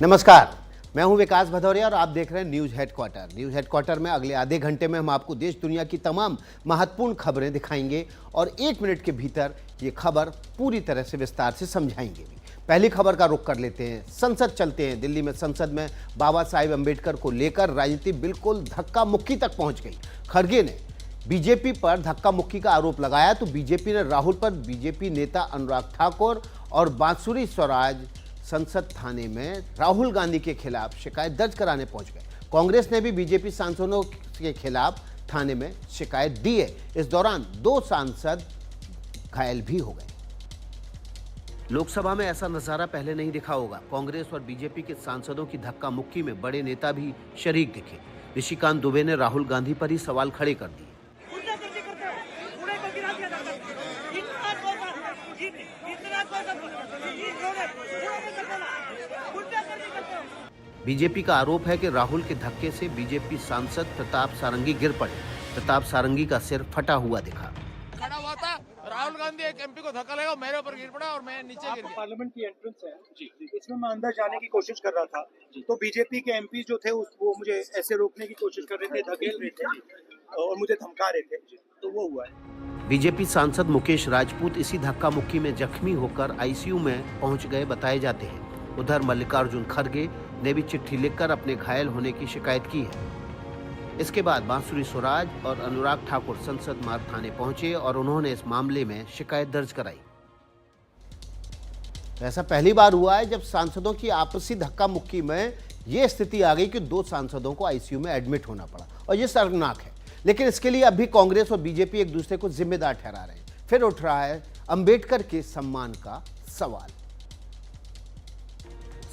नमस्कार, मैं हूं विकास भदौरिया और आप देख रहे हैं न्यूज हेडक्वार्टर। न्यूज हेडक्वार्टर में अगले आधे घंटे में हम आपको देश दुनिया की तमाम महत्वपूर्ण खबरें दिखाएंगे और 1 मिनट के भीतर ये खबर पूरी तरह से विस्तार से समझाएंगे भी। पहली खबर का रुख कर लेते हैं। संसद चलते हैं। दिल्ली में संसद में बाबा साहेब अम्बेडकर को लेकर राजनीति बिल्कुल धक्का मुक्की तक पहुंच गई। खड़गे ने बीजेपी पर धक्का मुक्की का आरोप लगाया तो बीजेपी ने राहुल पर बीजेपी नेता अनुराग ठाकुर और बांसुरी स्वराज संसद थाने में राहुल गांधी के खिलाफ शिकायत दर्ज कराने पहुंच गए। कांग्रेस ने भी बीजेपी सांसदों के खिलाफ थाने में शिकायत दी है। इस दौरान 2 सांसद घायल भी हो गए। लोकसभा में ऐसा नजारा पहले नहीं दिखा होगा। कांग्रेस और बीजेपी के सांसदों की धक्का मुक्की में बड़े नेता भी शरीक दिखे। ऋषिकांत दुबे ने राहुल गांधी पर ही सवाल खड़े कर दिए। बीजेपी का आरोप है कि राहुल के धक्के से बीजेपी सांसद प्रताप सारंगी गिर पड़े। प्रताप सारंगी का सिर फटा हुआ दिखा। खड़ा हुआ था, राहुल गांधी एक एमपी को धक्का लगा, मेरे ऊपर गिर पड़ा और मैं नीचे गिर गया। पार्लियामेंट की एंट्रेंस है जी, इसमें मैं अंदर जाने की कोशिश कर रहा था तो बीजेपी के एमपी जो थे वो मुझे ऐसे रोकने की कोशिश कर रहे थे, धकेल रहे थे और मुझे धमका रहे थे, तो वो हुआ है। बीजेपी सांसद मुकेश राजपूत इसी धक्का मुक्की में जख्मी होकर आईसीयू में पहुंच गए बताए जाते हैं। उधर मल्लिकार्जुन खड़गे ने भी चिट्ठी लिखकर अपने घायल होने की शिकायत की है। इसके बाद बांसुरी स्वराज और अनुराग ठाकुर संसद मार्ग थाने पहुंचे और उन्होंने इस मामले में शिकायत दर्ज कराई। ऐसा पहली बार हुआ है जब सांसदों की आपसी धक्का मुक्की में यह स्थिति आ गई कि 2 सांसदों को आईसीयू में एडमिट होना पड़ा और यह शर्मनाक है। लेकिन इसके लिए अब भी कांग्रेस और बीजेपी एक दूसरे को जिम्मेदार ठहरा रहे हैं। फिर उठ रहा है अंबेडकर के सम्मान का सवाल।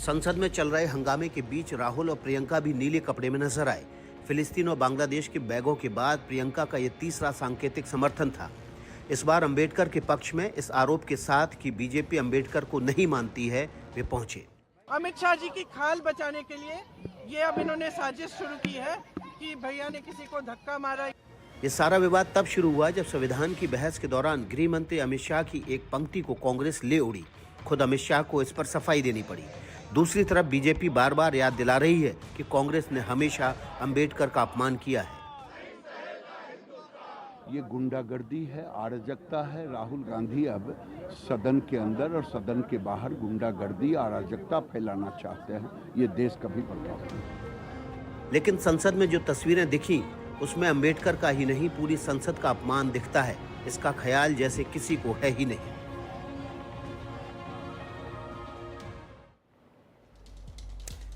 संसद में चल रहे हंगामे के बीच राहुल और प्रियंका भी नीले कपड़े में नजर आए। फिलिस्तीन और बांग्लादेश के बैगों के बाद प्रियंका का यह तीसरा सांकेतिक समर्थन था। इस बार अंबेडकर के पक्ष में इस आरोप के साथ कि बीजेपी अंबेडकर को नहीं मानती है, वे पहुंचे। अमित शाह जी की खाल बचाने के लिए ये अब इन्होंने साजिश शुरू की है कि भैया ने किसी को धक्का मारा। ये सारा विवाद तब शुरू हुआ जब संविधान की बहस के दौरान गृह मंत्री अमित शाह की एक पंक्ति को कांग्रेस ले उड़ी। खुद अमित शाह को इस पर सफाई देनी पड़ी। दूसरी तरफ बीजेपी बार बार याद दिला रही है कि कांग्रेस ने हमेशा अंबेडकर का अपमान किया है। ये गुंडागर्दी है, अराजकता है। राहुल गांधी अब सदन के अंदर और सदन के बाहर गुंडागर्दी, अराजकता फैलाना चाहते हैं। ये देश कभी बर्दाश्त नहीं। लेकिन संसद में जो तस्वीरें दिखी उसमें अंबेडकर का ही नहीं पूरी संसद का अपमान दिखता है। इसका ख्याल जैसे किसी को है ही नहीं।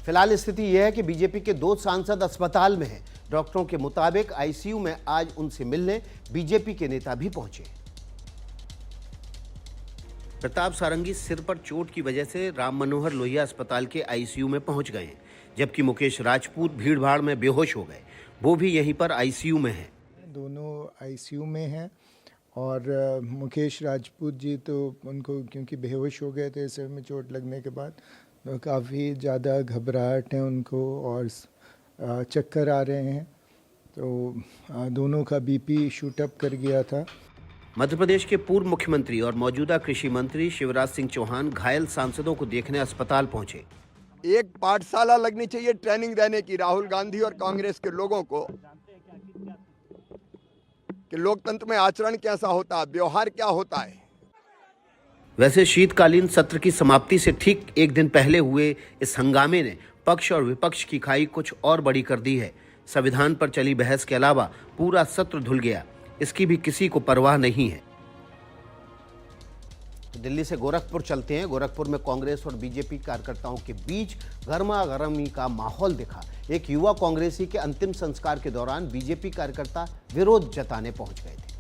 फिलहाल स्थिति यह है कि बीजेपी के 2 सांसद अस्पताल में हैं। डॉक्टरों के मुताबिक आईसीयू में आज उनसे मिलने बीजेपी के नेता भी पहुंचे। प्रताप सारंगी सिर पर चोट की वजह से राम मनोहर लोहिया अस्पताल के आईसीयू में पहुंच गए हैं, जबकि मुकेश राजपूत भीड़भाड़ में बेहोश हो गए। वो भी यहीं पर आईसीयू में हैं। दोनों आईसीयू में हैं और मुकेश राजपूत जी तो उनको क्योंकि बेहोश हो गए थे सिर में चोट लगने के बाद, तो काफ़ी ज़्यादा घबराहट है उनको और चक्कर आ रहे हैं, तो दोनों का बीपी शूट अप कर गया था। मध्य प्रदेश के पूर्व मुख्यमंत्री और मौजूदा कृषि मंत्री शिवराज सिंह चौहान घायल सांसदों को देखने अस्पताल पहुंचे। एक पाठशाला लगनी चाहिए ट्रेनिंग देने की राहुल गांधी और कांग्रेस के लोगों को कि लोकतंत्र में आचरण कैसा होता है, व्यवहार क्या होता है। वैसे शीतकालीन सत्र की समाप्ति से ठीक एक दिन पहले हुए इस हंगामे ने पक्ष और विपक्ष की खाई कुछ और बड़ी कर दी है। संविधान पर चली बहस के अलावा पूरा सत्र धुल गया, इसकी भी किसी को परवाह नहीं है। दिल्ली से गोरखपुर चलते हैं। गोरखपुर में कांग्रेस और बीजेपी कार्यकर्ताओं के बीच गर्मा गर्मी का माहौल दिखा। एक युवा कांग्रेसी के अंतिम संस्कार के दौरान बीजेपी कार्यकर्ता विरोध जताने पहुंच गए थे।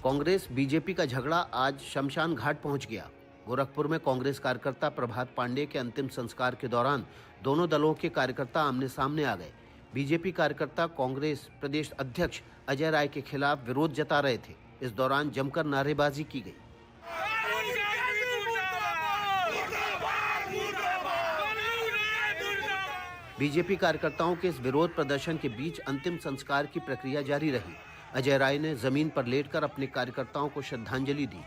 कांग्रेस बीजेपी का झगड़ा आज शमशान घाट पहुंच गया। गोरखपुर में कांग्रेस कार्यकर्ता प्रभात पांडे के अंतिम संस्कार के दौरान दोनों दलों के कार्यकर्ता आमने सामने आ गए। बीजेपी कार्यकर्ता कांग्रेस प्रदेश अध्यक्ष अजय राय के खिलाफ विरोध जता रहे थे। इस दौरान जमकर नारेबाजी की गई। बीजेपी कार्यकर्ताओं के इस विरोध प्रदर्शन के बीच अंतिम संस्कार की प्रक्रिया जारी रही। अजय राय ने जमीन पर लेटकर अपने कार्यकर्ताओं को श्रद्धांजलि दी।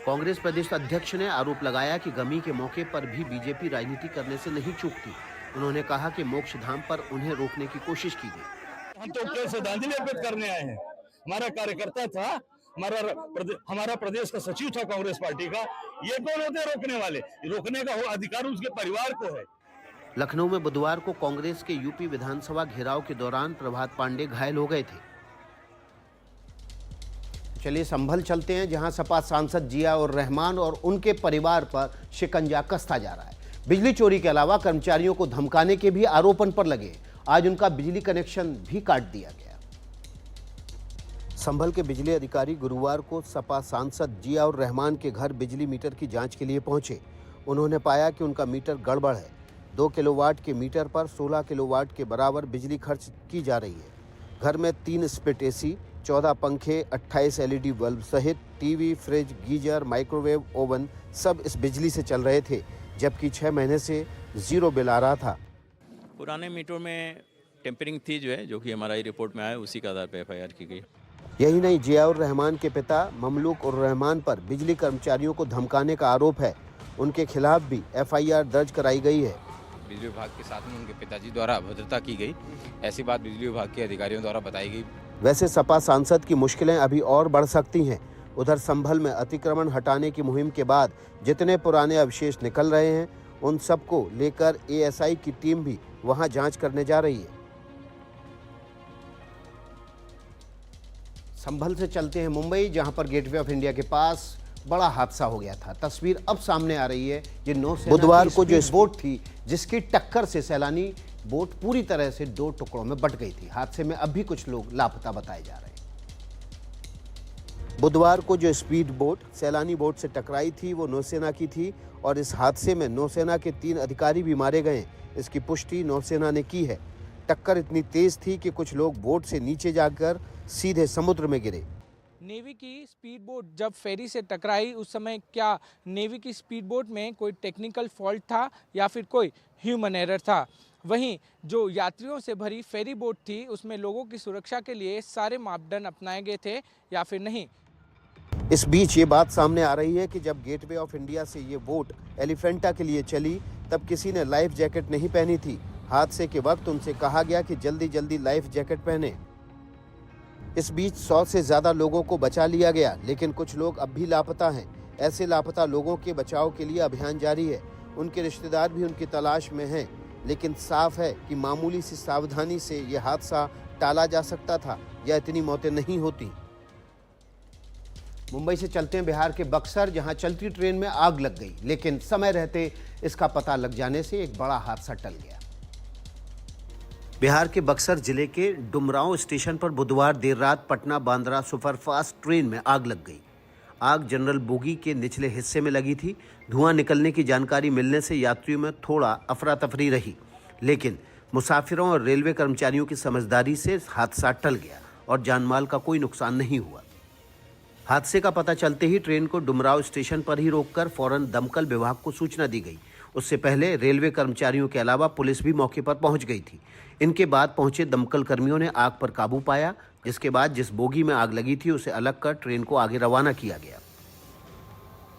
कांग्रेस प्रदेश अध्यक्ष ने आरोप लगाया कि गमी के मौके पर भी बीजेपी राजनीति करने से नहीं चूकती। उन्होंने कहा कि मोक्ष धाम पर उन्हें रोकने की कोशिश की गई। हम तो उनके श्रद्धांजलि अर्पित करने आए हैं। हमारा कार्यकर्ता था, हमारा प्रदेश का सचिव था कांग्रेस पार्टी का। ये कौन होते रोकने वाले? रोकने का अधिकार उसके परिवार को है। लखनऊ में बुधवार को कांग्रेस के यूपी विधानसभा घेराव के दौरान प्रभात पांडे घायल हो गए थे। चलिए संभल चलते हैं, जहां सपा सांसद जिया और रहमान और उनके परिवार पर शिकंजा कसता जा रहा है। बिजली चोरी के अलावा कर्मचारियों को धमकाने के भी आरोप उन पर लगे। आज उनका बिजली कनेक्शन भी काट दिया गया। संभल के बिजली अधिकारी गुरुवार को सपा सांसद जिया और रहमान के घर बिजली मीटर की जांच के लिए पहुंचे। उन्होंने पाया कि उनका मीटर गड़बड़ है। 2 किलोवाट के मीटर पर 16 किलोवाट के बराबर बिजली खर्च की जा रही है। घर में 3 स्प्लिट एसी, 14 पंखे, 28 LED बल्ब सहित TV, fridge, geyser, microwave, oven सब इस बिजली से चल रहे थे, जबकि 6 महीने से 0 बिल आ रहा था। पुराने मीटर में टेम्परिंग थी जो कि हमारी रिपोर्ट में आया, उसी के आधार पर FIR की गई। यही नहीं, जिया और रहमान के पिता ममलूक और रहमान पर बिजली कर्मचारियों को धमकाने का आरोप है। उनके खिलाफ भी FIR दर्ज कराई गई है। बिजली विभाग के साथ में उनके पिताजी द्वारा अभद्रता की गई, ऐसी बात बिजली विभाग के अधिकारियों द्वारा बताई गई। वैसे सपा सांसद की मुश्किलें अभी और बढ़ सकती हैं। उधर संभल में अतिक्रमण हटाने की मुहिम के बाद जितने पुराने अवशेष निकल रहे हैं, उन सबको लेकर ASI की टीम भी वहां जांच करने जा रही है। संभल से चलते हैं मुंबई, जहां पर गेटवे ऑफ इंडिया के पास बड़ा हादसा हो गया था। तस्वीर अब सामने आ रही है। ये नौसेना बुधवार को जो बोट थी, जिसकी टक्कर से सैलानी बोट पूरी तरह से 2 टुकड़ों में बट गई थी। हादसे में अब भी कुछ लोग लापता बताए जा रहे हैं। बुधवार को जो स्पीड बोट सैलानी बोट से टकराई थी, वो नौसेना की थी और इस हादसे में नौसेना के 3 अधिकारी भी मारे गए। इसकी पुष्टि नौसेना ने की है। टक्कर इतनी तेज थी कि कुछ लोग बोट से नीचे जाकर सीधे समुद्र में गिरे। नेवी की स्पीड बोट जब फेरी से टकराई, उस समय क्या नेवी की स्पीड बोट में कोई टेक्निकल फॉल्ट था या फिर कोई ह्यूमन एरर था? वहीं जो यात्रियों से भरी फेरी बोट थी, उसमें लोगों की सुरक्षा के लिए सारे मापदंड अपनाए गए थे या फिर नहीं? इस बीच ये बात सामने आ रही है कि जब गेटवे ऑफ इंडिया से ये बोट एलिफेंटा के लिए चली, तब किसी ने लाइफ जैकेट नहीं पहनी थी। हादसे के वक्त उनसे कहा गया कि जल्दी जल्दी लाइफ जैकेट पहने। इस बीच 100 से ज़्यादा लोगों को बचा लिया गया, लेकिन कुछ लोग अब भी लापता हैं। ऐसे लापता लोगों के बचाव के लिए अभियान जारी है। उनके रिश्तेदार भी उनकी तलाश में हैं, लेकिन साफ है कि मामूली सी सावधानी से ये हादसा टाला जा सकता था या इतनी मौतें नहीं होती। मुंबई से चलते हैं बिहार के बक्सर, जहां चलती ट्रेन में आग लग गई, लेकिन समय रहते इसका पता लग जाने से एक बड़ा हादसा टल गया। बिहार के बक्सर जिले के डुमरांव स्टेशन पर बुधवार देर रात पटना बांद्रा सुपरफास्ट ट्रेन में आग लग गई। आग जनरल बोगी के निचले हिस्से में लगी थी। धुआं निकलने की जानकारी मिलने से यात्रियों में थोड़ा अफरा तफरी रही, लेकिन मुसाफिरों और रेलवे कर्मचारियों की समझदारी से हादसा टल गया और जानमाल का कोई नुकसान नहीं हुआ। हादसे का पता चलते ही ट्रेन को डुमरांव स्टेशन पर ही रोककर फौरन दमकल विभाग को सूचना दी गई। उससे पहले रेलवे कर्मचारियों के अलावा पुलिस भी मौके पर पहुंच गई थी। इनके बाद पहुंचे दमकल कर्मियों ने आग पर काबू पाया, जिसके बाद जिस बोगी में आग लगी थी उसे अलग कर ट्रेन को आगे रवाना किया गया।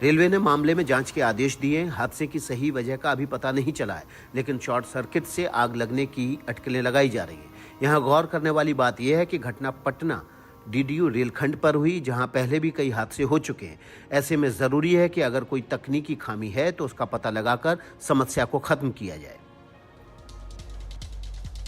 रेलवे ने मामले में जांच के आदेश दिए। हादसे की सही वजह का अभी पता नहीं चला है, लेकिन शॉर्ट सर्किट से आग लगने की अटकलें लगाई जा रही हैं। यहाँ गौर करने वाली बात यह है कि घटना पटना DDU रेलखंड पर हुई, जहां पहले भी कई हादसे हो चुके हैं। ऐसे में जरूरी है कि अगर कोई तकनीकी खामी है तो उसका पता लगाकर समस्या को खत्म किया जाए।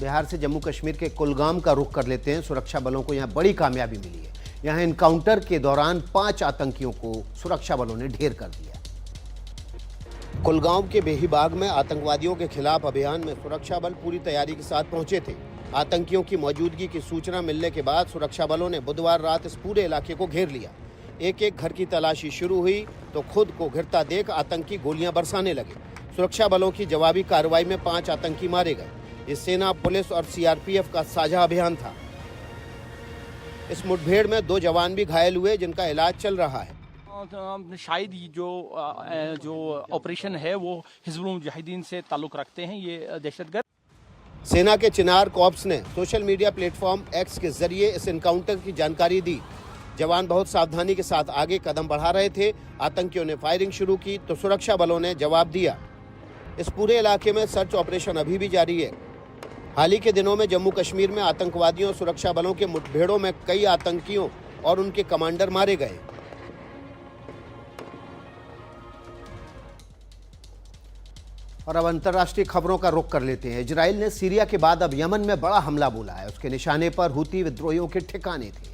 बिहार से जम्मू कश्मीर के कुलगाम का रुख कर लेते हैं। सुरक्षा बलों को यहां बड़ी कामयाबी मिली है। यहां एनकाउंटर के दौरान 5 आतंकियों को सुरक्षा बलों ने ढेर कर दिया। कुलगाम के बेहीबाग में आतंकवादियों के खिलाफ अभियान में सुरक्षा बल पूरी तैयारी के साथ पहुंचे थे। आतंकियों की मौजूदगी की सूचना मिलने के बाद सुरक्षा बलों ने बुधवार रात इस पूरे इलाके को घेर लिया। एक एक घर की तलाशी शुरू हुई तो खुद को घिरता देख आतंकी गोलियां बरसाने लगे। सुरक्षा बलों की जवाबी कार्रवाई में 5 आतंकी मारे गए। ये सेना, पुलिस और CRPF का साझा अभियान था। इस मुठभेड़ में 2 जवान भी घायल हुए, जिनका इलाज चल रहा है। शायद जो ऑपरेशन है वो हिजबुल मुजाहिदीन से ताल्लुक रखते हैं, ये दहशतगर्द। सेना के चिनार कॉर्प्स ने सोशल मीडिया प्लेटफॉर्म X के जरिए इस एनकाउंटर की जानकारी दी। जवान बहुत सावधानी के साथ आगे कदम बढ़ा रहे थे। आतंकियों ने फायरिंग शुरू की तो सुरक्षा बलों ने जवाब दिया। इस पूरे इलाके में सर्च ऑपरेशन अभी भी जारी है। हाल ही के दिनों में जम्मू कश्मीर में आतंकवादियों और सुरक्षा बलों के मुठभेड़ों में कई आतंकियों और उनके कमांडर मारे गए। और अब अंतर्राष्ट्रीय खबरों का रुख कर लेते हैं। इजराइल ने सीरिया के बाद अब यमन में बड़ा हमला बोला है। उसके निशाने पर हुती विद्रोहियों के ठिकाने थे।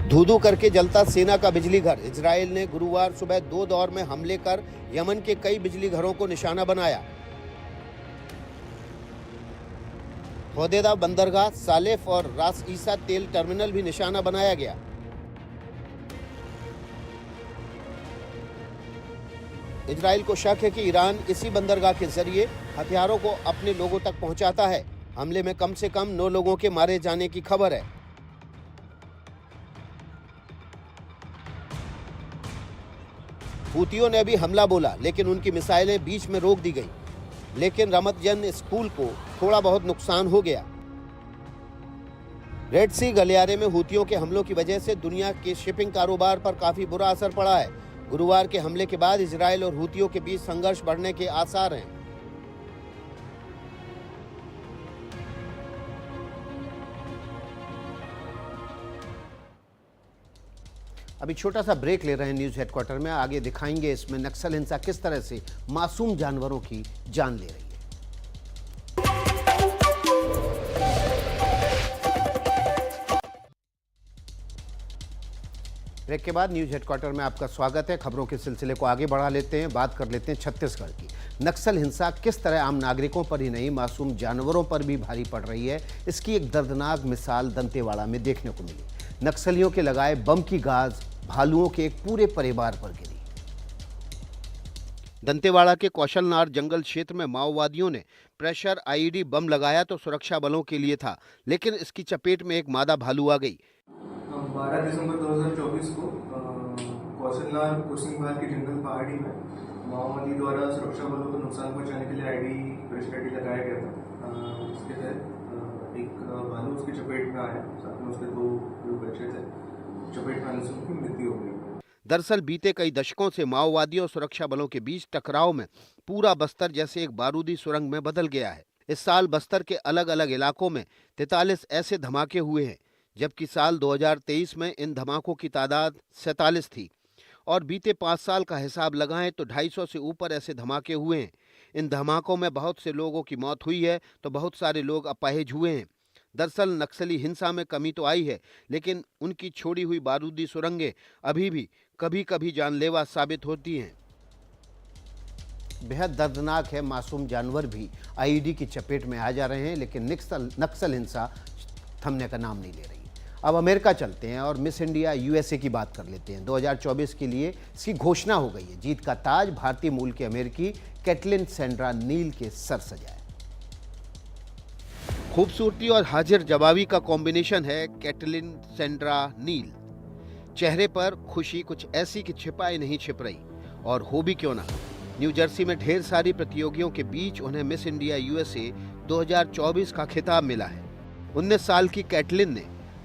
धू-धू करके जलता सेना का बिजली घर। इजराइल ने गुरुवार सुबह 2 दौर में हमले कर यमन के कई बिजली घरों को निशाना बनाया। होदेदा बंदरगाह, सालेफ और रास ईसा तेल टर्मिनल भी निशाना बनाया गया। इजराइल को शक है कि ईरान इसी बंदरगाह के जरिए हथियारों को अपने लोगों तक पहुंचाता है। हमले में कम से कम 9 लोगों के मारे जाने की खबर है। हूतियों ने भी हमला बोला, लेकिन उनकी मिसाइलें बीच में रोक दी गई। लेकिन रमतजन स्कूल को थोड़ा बहुत नुकसान हो गया। रेड सी गलियारे में हूतियों के हमलों की वजह से दुनिया के शिपिंग कारोबार पर काफी बुरा असर पड़ा है। गुरुवार के हमले के बाद इजराइल और हूतियों के बीच संघर्ष बढ़ने के आसार हैं। अभी छोटा सा ब्रेक ले रहे हैं न्यूज हेडक्वार्टर में। आगे दिखाएंगे इसमें नक्सल हिंसा किस तरह से मासूम जानवरों की जान ले रही है। ब्रेक के बाद न्यूज हेडक्वार्टर में आपका स्वागत है। खबरों के सिलसिले को आगे बढ़ा लेते हैं। बात कर लेते हैं छत्तीसगढ़ की। नक्सल हिंसा किस तरह आम नागरिकों पर ही नहीं मासूम जानवरों पर भी भारी पड़ रही है, इसकी एक दर्दनाक मिसाल दंतेवाड़ा में देखने को मिली। नक्सलियों के लगाए बम की गाज भालुओं के एक पूरे परिवार पर गिरी। दंतेवाड़ा के कौशलनार जंगल क्षेत्र में माओवादियों ने प्रेशर आईईडी बम लगाया तो सुरक्षा बलों के लिए था, लेकिन इसकी चपेट में एक मादा भालू आ गई। 12 दिसंबर 2024 को कौशलनार कुर्सिंगबाग की जंगल पहाड़ी में माओवादी द्वारा सुरक्षा बलों को नुकसान पहुंचाने के लिए प्रेशर आईडी लगाया गया था। इसके तहत एक भालू उसकी चपेट में आया, साथ में उसके 2 बच्चे थे। चपेट में आने से उनकी मृत्यु हो गई। दरअसल बीते कई दशकों से माओवादियों और सुरक्षा बलों के बीच टकराव में पूरा बस्तर जैसे एक बारूदी सुरंग में बदल गया है। इस साल बस्तर के अलग अलग इलाकों में 43 ऐसे धमाके हुए हैं, जबकि साल 2023 में इन धमाकों की तादाद 47 थी। और बीते 5 साल का हिसाब लगाएं तो 250 से ऊपर ऐसे धमाके हुए हैं। इन धमाकों में बहुत से लोगों की मौत हुई है तो बहुत सारे लोग अपाहिज हुए हैं। दरअसल नक्सली हिंसा में कमी तो आई है, लेकिन उनकी छोड़ी हुई बारूदी सुरंगें अभी भी कभी कभी जानलेवा साबित होती हैं। बेहद दर्दनाक है, मासूम जानवर भी आईईडी की चपेट में आ जा रहे हैं, लेकिन नक्सल हिंसा थमने का नाम नहीं ले रही। अब अमेरिका चलते हैं और मिस इंडिया यूएसए की बात कर लेते हैं। 2024 के लिए इसकी घोषणा हो गई है। जीत का ताज भारतीय मूल के अमेरिकी कैटलिन सेंड्रा नील के सर सजाए। खूबसूरती और हाजिर जवाबी का कॉम्बिनेशन है कैटलिन सेंड्रा नील। चेहरे पर खुशी कुछ ऐसी कि छिपाई नहीं छिप रही, और हो भी क्यों ना। न्यू जर्सी में ढेर सारी प्रतियोगियों के बीच उन्हें मिस इंडिया यूएसए 2024 का खिताब मिला है। 19 साल की कैटलिन ने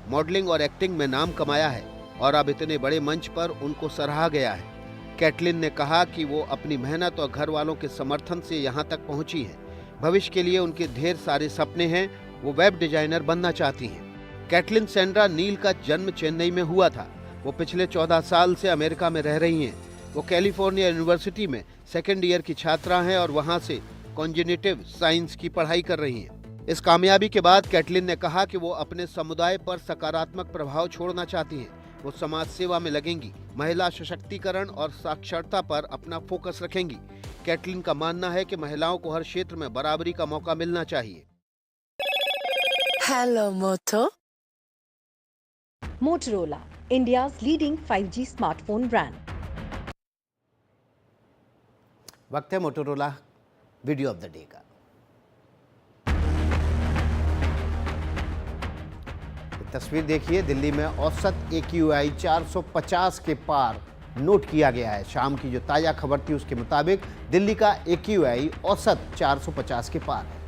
मॉडलिंग और एक्टिंग में नाम कमाया है और अब इतने बड़े मंच पर उनको सराहा गया है। कैटलिन ने कहा कि वो अपनी मेहनत और घर वालों के समर्थन से यहाँ तक पहुँची हैं। भविष्य के लिए उनके ढेर सारे सपने हैं। वो वेब डिजाइनर बनना चाहती हैं। कैटलिन सेंड्रा नील का जन्म चेन्नई में हुआ था। वो पिछले 14 साल से अमेरिका में रह रही हैं। वो कैलिफोर्निया यूनिवर्सिटी में 2nd ईयर की छात्रा हैं और वहाँ से कॉन्जेनिटिव साइंस की पढ़ाई कर रही हैं। इस कामयाबी के बाद कैटलिन ने कहा कि वो अपने समुदाय पर सकारात्मक प्रभाव छोड़ना चाहती हैं। वो समाज सेवा में लगेंगी, महिला सशक्तिकरण और साक्षरता पर अपना फोकस रखेंगी। कैटलिन का मानना है कि महिलाओं को हर क्षेत्र में बराबरी का मौका मिलना चाहिए। हेलो मोटो। Motorola, India's leading 5G smartphone brand. वक्त है Motorola video of the day का। तस्वीर देखिए, दिल्ली में औसत AQI 450 के पार नोट किया गया है। शाम की जो ताज़ा खबर थी उसके मुताबिक दिल्ली का AQI औसत 450 के पार है।